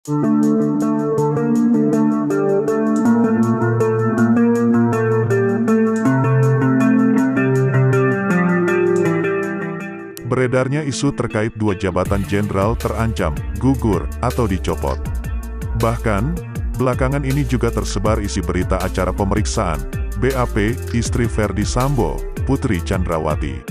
Beredarnya isu terkait dua jabatan jenderal terancam, gugur, atau dicopot. Bahkan, belakangan ini juga tersebar isi berita acara pemeriksaan BAP istri Ferdy Sambo, Putri Chandrawati.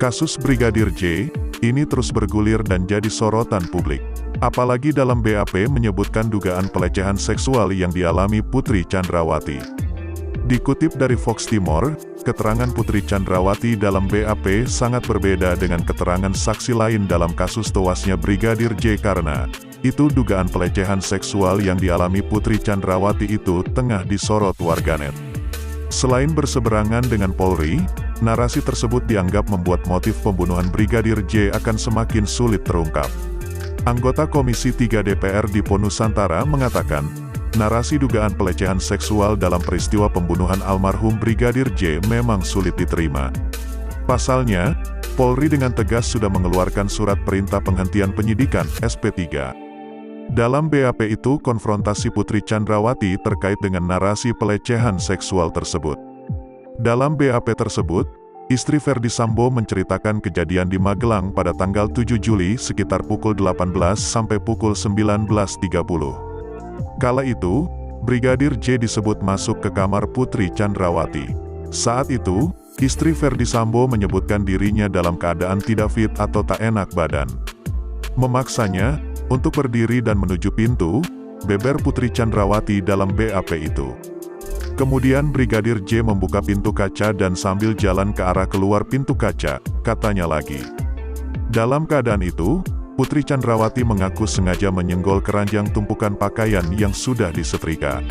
Kasus Brigadir J ini terus bergulir dan jadi sorotan publik. Apalagi dalam BAP menyebutkan dugaan pelecehan seksual yang dialami Putri Chandrawati. Dikutip dari Fox Timor, keterangan Putri Chandrawati dalam BAP sangat berbeda dengan keterangan saksi lain dalam kasus tewasnya Brigadir J karena itu dugaan pelecehan seksual yang dialami Putri Chandrawati itu tengah disorot warganet. Selain berseberangan dengan Polri, narasi tersebut dianggap membuat motif pembunuhan Brigadir J akan semakin sulit terungkap. Anggota Komisi 3 DPR Dipo Nusantara mengatakan, narasi dugaan pelecehan seksual dalam peristiwa pembunuhan almarhum Brigadir J memang sulit diterima. Pasalnya, Polri dengan tegas sudah mengeluarkan surat perintah penghentian penyidikan (SP3). Dalam BAP itu konfrontasi Putri Chandrawati terkait dengan narasi pelecehan seksual tersebut. Dalam BAP tersebut, istri Ferdy Sambo menceritakan kejadian di Magelang pada tanggal 7 Juli sekitar pukul 18 sampai pukul 19.30. Kala itu, Brigadir J disebut masuk ke kamar Putri Chandrawati. Saat itu, istri Ferdy Sambo menyebutkan dirinya dalam keadaan tidak fit atau tak enak badan. Memaksanya untuk berdiri dan menuju pintu, beber Putri Chandrawati dalam BAP itu. Kemudian Brigadir J membuka pintu kaca dan sambil jalan ke arah keluar pintu kaca, katanya lagi. Dalam keadaan itu, Putri Chandrawati mengaku sengaja menyenggol keranjang tumpukan pakaian yang sudah disetrika.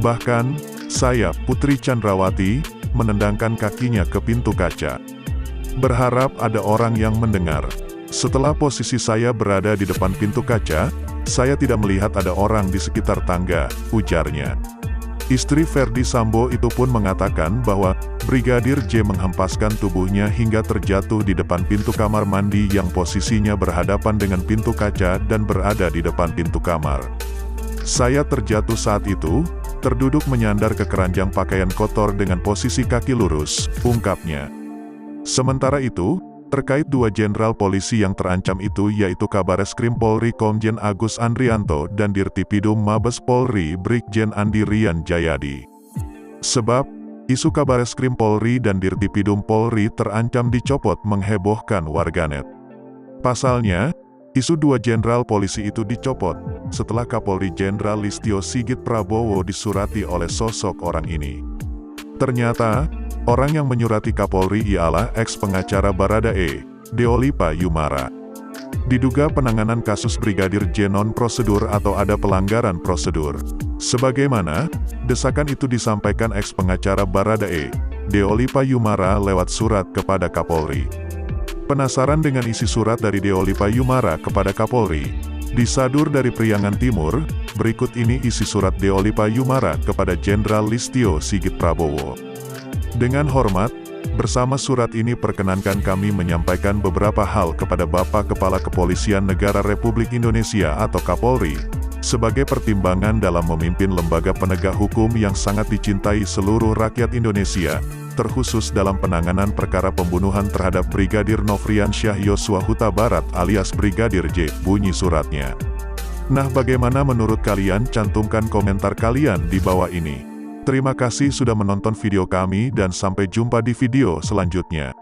Bahkan, saya, Putri Chandrawati, menendangkan kakinya ke pintu kaca. Berharap ada orang yang mendengar. Setelah posisi saya berada di depan pintu kaca, saya tidak melihat ada orang di sekitar tangga, ujarnya. Istri Ferdy Sambo itu pun mengatakan bahwa Brigadir J menghempaskan tubuhnya hingga terjatuh di depan pintu kamar mandi yang posisinya berhadapan dengan pintu kaca dan berada di depan pintu kamar. Saya terjatuh saat itu, terduduk menyandar ke keranjang pakaian kotor dengan posisi kaki lurus, ungkapnya. Sementara itu, terkait dua jenderal polisi yang terancam itu yaitu Kabareskrim Polri Komjen Agus Andrianto dan Dirtipidum Mabes Polri Brigjen Andi Rian Jayadi. Sebab, isu Kabareskrim Polri dan Dirtipidum Polri terancam dicopot menghebohkan warganet. Pasalnya, isu dua jenderal polisi itu dicopot setelah Kapolri Jenderal Listio Sigit Prabowo disurati oleh sosok orang ini. Ternyata, orang yang menyurati Kapolri ialah ex-pengacara Baradae, Deolipa Yumara. Diduga penanganan kasus Brigadir J non-prosedur atau ada pelanggaran prosedur. Sebagaimana, desakan itu disampaikan ex-pengacara Baradae, Deolipa Yumara lewat surat kepada Kapolri. Penasaran dengan isi surat dari Deolipa Yumara kepada Kapolri? Disadur dari Priangan Timur, berikut ini isi surat Deolipa Yumara kepada Jenderal Listio Sigit Prabowo. Dengan hormat, bersama surat ini perkenankan kami menyampaikan beberapa hal kepada Bapak Kepala Kepolisian Negara Republik Indonesia atau Kapolri, sebagai pertimbangan dalam memimpin lembaga penegak hukum yang sangat dicintai seluruh rakyat Indonesia, terkhusus dalam penanganan perkara pembunuhan terhadap Brigadir Nofriansyah Yosua Huta Barat alias Brigadir J, bunyi suratnya. Nah, bagaimana menurut kalian? Cantumkan komentar kalian di bawah ini. Terima kasih sudah menonton video kami dan sampai jumpa di video selanjutnya.